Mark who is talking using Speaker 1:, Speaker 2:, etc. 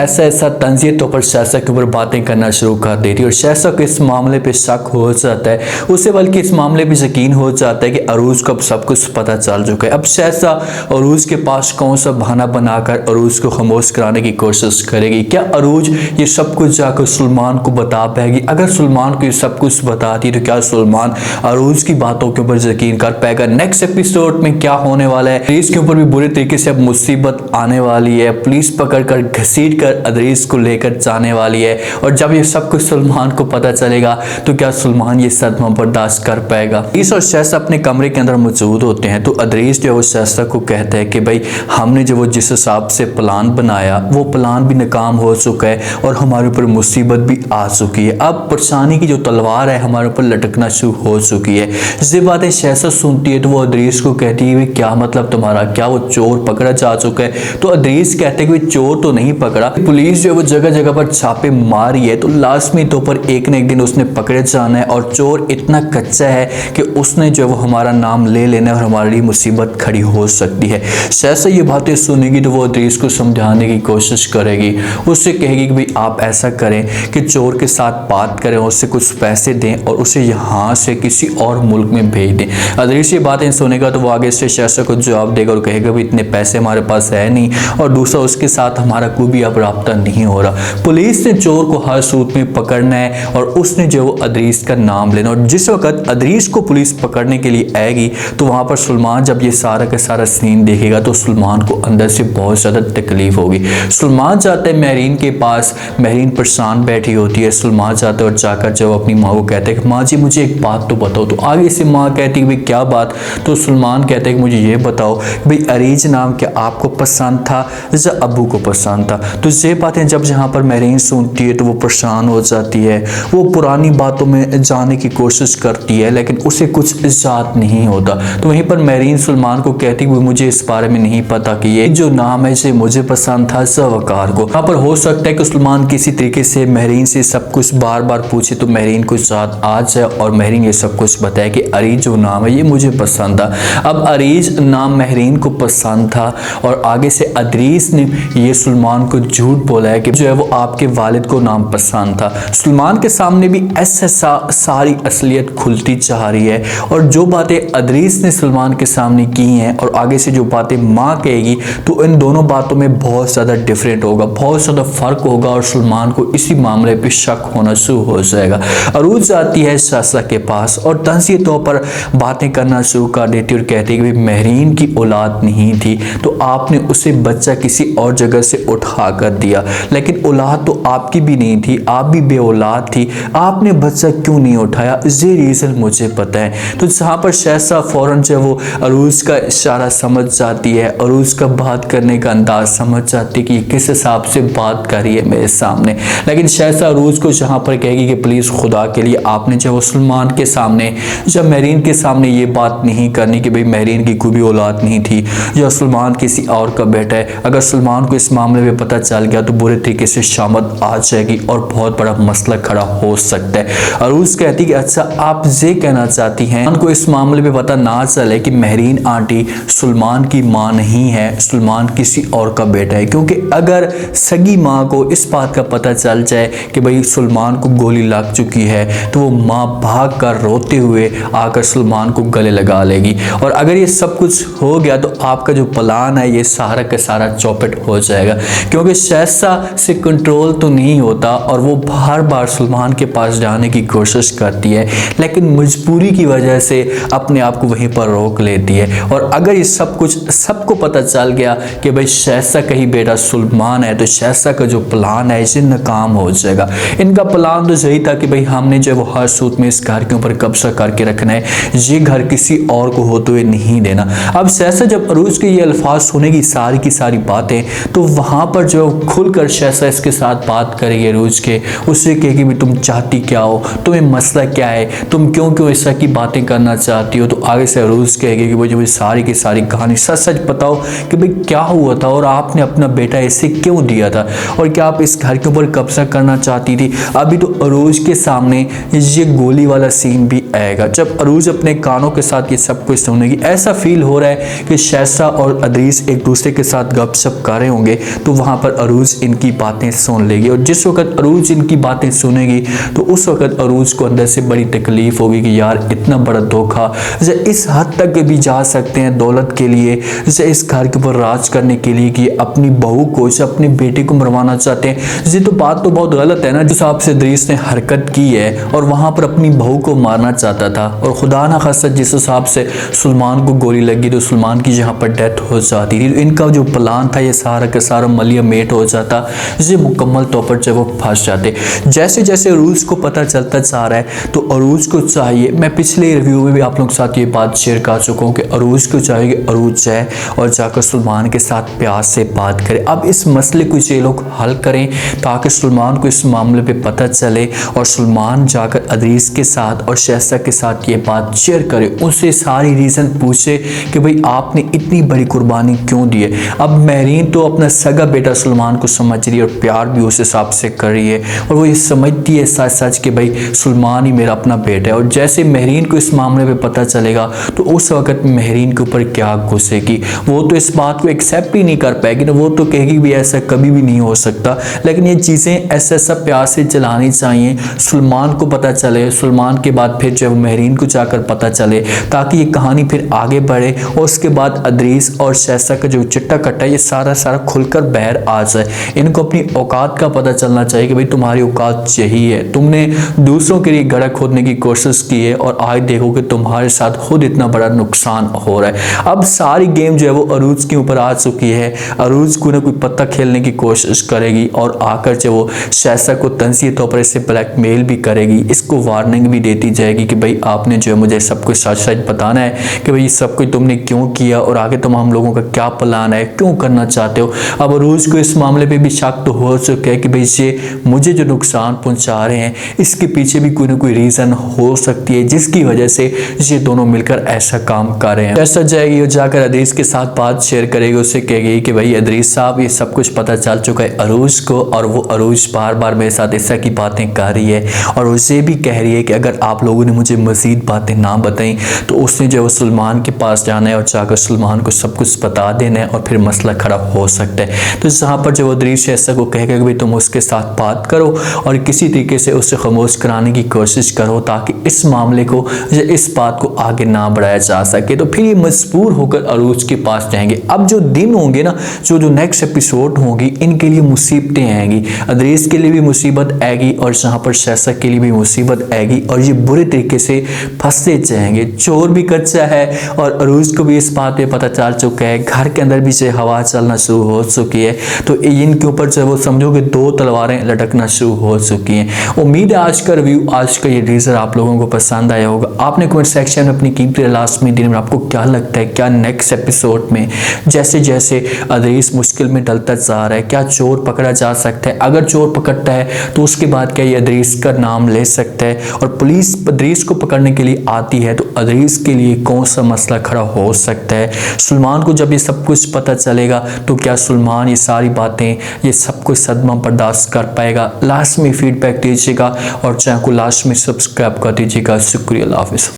Speaker 1: ऐसा तंजीर तौर पर शहसा के ऊपर बातें करना शुरू कर देती है और शहसा को इस मामले पे शक हो जाता है। उसे बल्कि इस मामले पे यकीन हो जाता है कि अरूज को अब सब कुछ पता चल चुका है। अब शहसा अरूज के पास कौन सा बहाना बनाकर अरूज को खामोश कराने की कोशिश करेगी। क्या अरूज ये सब कुछ जाकर सुलेमान को बता पाएगी? अगर सुलेमान को ये सब कुछ बताती तो क्या सुलेमान अरूज की बातों के ऊपर यकीन कर पाएगा? नेक्स्ट एपिसोड में क्या होने वाला है? अदरीस के ऊपर भी बुरे तरीके से अब मुसीबत आने वाली है। पुलिस पकड़कर घसीट कर अदरीस को लेकर जाने वाली है और जब ये सब कुछ सुलेमान को पता चलेगा तो क्या सुलेमान ये सदमा बर्दाश्त कर पाएगा? अदरीस और शहसा अपने कमरे के अंदर मौजूद होते हैं तो अदरीस जो है वो शहसा को कहता है कि भाई हमने जो वो जिस हिसाब से प्लान बनाया वो प्लान भी नाकाम हो चुका है और हमारे ऊपर मुसीबत भी आ चुकी है। अब परेशानी की जो तलवार है हमारे ऊपर लटकना शुरू हो चुकी है। ये बातें शहसा सुनती है तो वो अदरीस को कहती है क्या मतलब तुम्हारा, क्या वो चोर पकड़ा जा चुका है? तो अदरीस कहते हैं कि चोर तो नहीं पकड़ा, पुलिस जो है वो जगह जगह पर छापे मारी है तो लाजमी तौर पर एक न एक दिन उसने पकड़े जाना है और चोर इतना कच्चा है कि उसने जो है वो हमारा नाम ले लेना है और हमारी मुसीबत खड़ी हो सकती है। शहसा ये बातें सुनेगी तो वो अदरीस को समझाने की कोशिश करेगी। उससे कहेगी कि भाई आप ऐसा करें कि चोर के साथ बात करें, उससे कुछ पैसे दें और उसे यहाँ से किसी और मुल्क में भेज दें। अदरीस ये बातें सुनेगा तो वो आगे से शहसा को जवाब देगा और कहेगा भी इतने पैसे हमारे पास है नहीं और दूसरा उसके साथ हमारा कोई भी अब राब्ता नहीं हो रहा। पुलिस ने चोर को हर सूरत में पकड़ना है और उसने जो अदरीस का नाम लेना और जिस वक्त अदरीस को पुलिस पकड़ने के लिए आएगी तो वहां पर सुलेमान जब ये सारा का सारा सीन देखेगा तो सुलेमान को अंदर से बहुत ज़्यादा तकलीफ होगी। सुलेमान जाता है महरीन के पास, महरीन परेशान बैठी होती है। सुलेमान जाता है और जाकर जब अपनी माँ को कहते हैं कि माँ जी मुझे एक बात तो बताओ, तो आगे से माँ कहती है भाई क्या बात? तो सुलेमान कहते हैं कि मुझे ये बताओ भाई अरीज नाम क्या आपको पसंद था या अबू को पसंद था? तो ये बातें जब यहाँ पर महरीन सुनती है तो वो परेशान हो जाती है। वो पुरानी बातों में जाने की कोशिश करती है लेकिन उसे कुछ याद नहीं होता। तो वहीं पर महरीन सुलेमान को कहती है मुझे इस बारे में नहीं पता कि ये जो नाम है इसे मुझे पसंद था वकार को। यहाँ पर हो सकता है कि सुलेमान किसी तरीके से महरीन से सब कुछ बार बार पूछे तो महरीन को याद आ जाए और महरीन ये सब कुछ बताए कि अरीज जो नाम है ये मुझे पसंद था। अब अरीज नाम महरीन को पसंद था और आगे से अदरीस ने ये सुलेमान को झूठ बोला है कि जो है वो आपके वालिद को नाम पसंद था। सुलेमान के सामने भी ऐसा सारी असलियत खुलती जा रही है और जो बातें अदरीस ने सुलेमान के सामने की हैं और आगे से जो बातें माँ कहेगी तो इन दोनों बातों में बहुत ज़्यादा डिफरेंट होगा, बहुत ज़्यादा फर्क होगा और सुलेमान को इसी मामले पे शक होना शुरू हो जाएगा। अरूज आती है शहसा के पास और तंज़ीह तौर पर बातें करना शुरू कर देती और कहती है कि महरीन की औलाद नहीं थी तो आपने उसे बच्चा किसी और जगह से उठा कर दिया, लेकिन औलाद तो आपकी भी नहीं थी, आप भी बे औलाद थी, आपने बच्चा क्यों नहीं उठाया? ये रीज़न मुझे पता है। तो जहाँ पर शहसा फ़ौरन जो वो अरूज का इशारा समझ जाती है, अरूज का बात करने का अंदाज समझ जाती है कि किस हिसाब से बात कर रही है मेरे सामने। लेकिन शहसा अरूज को जहाँ पर कहेगी कि प्लीज़ खुदा के लिए आपने जब सुलेमान के सामने जब महरीन के सामने ये बात नहीं करनी कि भाई महरीन की कोई भी औलाद नहीं थी या सुलेमान किसी और का बेटा है। अगर सुलेमान को इस मामले में पता चल गया तो बुरे तरीके से शामत आ जाएगी और बहुत बड़ा मसला खड़ा हो सकता है। अरूज कहती कि अच्छा आप ये कहना चाहती हैं उनको इस मामले में पता ना चले कि महरीन आंटी सुलेमान की माँ नहीं है, सुलेमान किसी और का बेटा है, क्योंकि अगर सगी माँ को इस बात का पता चल जाए कि भाई सुलेमान को गोली लग चुकी है तो वो माँ भाग कर रोते हुए आकर सुलेमान को गले लगा लेगी और अगर ये सब कुछ हो गया तो आपका जो प्लान है ये सारा का सारा चौपट हो जाएगा। क्योंकि शहसा से कंट्रोल तो नहीं होता और वो बार बार सुलेमान के पास जाने की कोशिश करती है लेकिन मजबूरी की वजह से अपने आप को वहीं पर रोक लेती है। और अगर ये सब कुछ सबको पता चल गया कि भाई शहसा का ही बेटा सुलेमान है तो शहसा का जो प्लान है इसे नाकाम हो जाएगा। इनका प्लान तो यही था कि भाई हमने जो वो हर सूरत में इस घर के ऊपर कब्जा करके रखना है, ये घर किसी और को होते हुए नहीं देना। अब शहसा जब अरूज के ये अल्फाज सुनेगी सारी की सारी बातें तो वहाँ पर जो खुलकर शहसा इसके साथ बात करेगी अरूज के, उससे कहेगी भी तुम चाहती क्या हो, तुम्हें मसला क्या है, तुम क्यों क्यों ऐसा की बातें करना चाहती हो। तो आगे से अरूज कहेगी कि मुझे सारी की सारी कहानी सच सच बताओ कि भाई क्या हुआ था और आपने अपना बेटा ऐसे क्यों दिया था और क्या आप इस घर के ऊपर कब्जा करना चाहती थी। अभी तो अरूज के सामने ये गोली वाला सीन भी आएगा। जब अरूज अपने कानों के साथ ये सब कुछ सुनेगी, ऐसा फील हो रहा है कि शहज़ाद और अदरीस एक दूसरे के साथ गपशप कर रहे होंगे, तो वहाँ पर अरूज इनकी बातें सुन लेगी। और जिस वक्त अरूज इनकी बातें सुनेगी तो उस वक्त अरूज को अंदर से बड़ी तकलीफ होगी कि यार इतना बड़ा धोखा, जैसे इस हद तक भी जा सकते हैं दौलत के लिए, जैसे इस घर के ऊपर राज करने के लिए कि अपनी बहू को, जैसे अपने बेटे को मरवाना चाहते हैं। जैसे तो बात तो बहुत गलत है ना, जिस हिसाब से अदरीस ने हरकत की है और वहाँ पर अपनी बहू को मारना चाहता था, और खुदा ना खास्ता जिस हिसाब से सुलेमान को गोली लगी तो सुलेमान की जहाँ पर डेथ हो जाती थी, इनका जो प्लान था ये सारा का सारा मलिया मेट हो जाता, जिसे मुकम्मल तौर पर जब वो फंस जाते। जैसे जैसे अरूज को पता चलता जा रहा है तो अरूज को चाहिए, मैं पिछले रिव्यू में भी आप लोगों के साथ ये बात शेयर कर चुका हूँ कि अरूज को चाहिए कि अरूज जाए और जाकर सुलेमान के साथ प्यार से बात करे। अब इस मसले को ये लोग हल करें ताकि सुलेमान को इस मामले पे पता चले और सुलेमान जाकर अदरीस के साथ और शहज़ाद के साथ ये बात शेयर करे, उनसे सारी रीज़न पूछे कि भाई आपने इतनी बड़ी कुर्बानी क्यों दी है। अब महरीन तो अपना सगा बेटा सुलेमान को समझ रही है और प्यार भी उस हिसाब से कर रही है, और वो ये समझती है सच सच कि भाई सुलेमान ही मेरा अपना बेटा है। और जैसे महरीन को इस मामले पे पता चलेगा तो उस वक्त महरीन के ऊपर क्या गुस्सेगी, वो तो इस बात को एक्सेप्ट ही नहीं कर पाएगी ना, वो तो कहेगी भी ऐसा कभी भी नहीं हो सकता। लेकिन ये चीज़ें ऐसा सब प्यार से चलानी चाहिए, सुलेमान को पता चले, सुलेमान के बाद फिर जब महरीन को जाकर पता चले, ताकि ये कहानी फिर आगे बढ़े और उसके बाद अदरीस और शहज़ाद का जो चिट्टा कट्टा है ये सारा सारा खुलकर बाहर आ जाए। इनको अपनी औकात का पता चलना चाहिए कि भाई तुम्हारी औकात यही है, तुमने दूसरों के लिए गड़ा खोदने की कोशिश की है और आज देखो कि तुम्हारे साथ खुद इतना बड़ा नुकसान हो रहा है। अब सारी गेम जो है वो अरूज के ऊपर आ चुकी है, अरूज को ना कोई पत्ता खेलने की कोशिश करेगी और आकर जो वो शहज़ाद को तंज़ीह तौर पर इससे ब्लैकमेल भी करेगी, इसको वार्निंग भी देती जाएगी कि भाई आपने जो है मुझे सब कुछ सच सच बताना है कि भाई सब कुछ तुमने क्यों किया और आगे तमाम लोगों का क्या प्लान है, क्यों करना चाहते हो। अब अरूज को इस मामले पे भी शक तो हो चुका है कि भाई ये मुझे जो नुकसान पहुंचा रहे हैं इसके पीछे भी कोई ना कोई रीज़न हो सकती है जिसकी वजह से ये दोनों मिलकर ऐसा काम कर रहे हैं। ऐसा जाएगी और जाकर अदरीस के साथ बात शेयर करेगी, उससे कहेगी कि भाई अदरीस साहब ये सब कुछ पता चल चुका है अरूज को, और वो अरूज बार बार मेरे साथ ऐसा की बातें कर रही है और उसे भी कह रही है कि अगर आप लोगों ने मुझे मज़ीद बातें ना बताई तो उसने जो है सुलेमान के पास जाना है और जाकर सुलेमान को सब कुछ बता देना है और फिर मसला खड़ा हो सकता है। तो जहाँ पर जो अदरीस शहज़ाद को कहेगा कि भाई तुम उसके साथ बात करो और किसी तरीके से उससे खामोश कराने की कोशिश करो ताकि इस मामले को, इस बात को आगे ना बढ़ाया जा सके। तो फिर ये मजबूर होकर अरूज के पास जाएंगे। अब जो दिन होंगे ना, जो नेक्स्ट एपिसोड होंगी, इनके लिए मुसीबतें आएंगी, अदरीस के लिए भी मुसीबत आएगी और जहाँ पर शहज़ाद के लिए भी मुसीबत आएगी और ये बुरे तरीके से फंसते जाएंगे। चोर भी कच्चा है और अरूज को भी इस बात पे पता चल चुका है, घर के अंदर भी से हवा चलना शुरू हो चुकी है, तो इनके ऊपर जो है वो समझो कि दो तलवारें लटकना शुरू हो चुकी हैं। उम्मीद है आज का रिव्यू, आज का ये टीजर आप लोगों को पसंद आया होगा। आपने कमेंट सेक्शन में अपनी कीमती लास्ट में दिन में आपको क्या लगता है, क्या नेक्स्ट एपिसोड में जैसे जैसे अदरीस मुश्किल में डलता जा रहा है क्या चोर पकड़ा जा सकता है, अगर चोर पकड़ता है तो उसके बाद क्या ये अदरीस का नाम ले सकता है और पुलिस अदरीस को पकड़ने के लिए आती है तो अदरीस के लिए कौन सा मसला खड़ा हो सकता है। सुलेमान को जब ये सब कुछ पता चलेगा तो क्या सुलेमान ये सारी बातें, ये सब कुछ सदमा बर्दाश्त कर पाएगा। लास्ट में फीडबैक दीजिएगा और चैनल को लास्ट में सब्सक्राइब कर दीजिएगा। शुक्रिया, अल्लाह हाफिज़।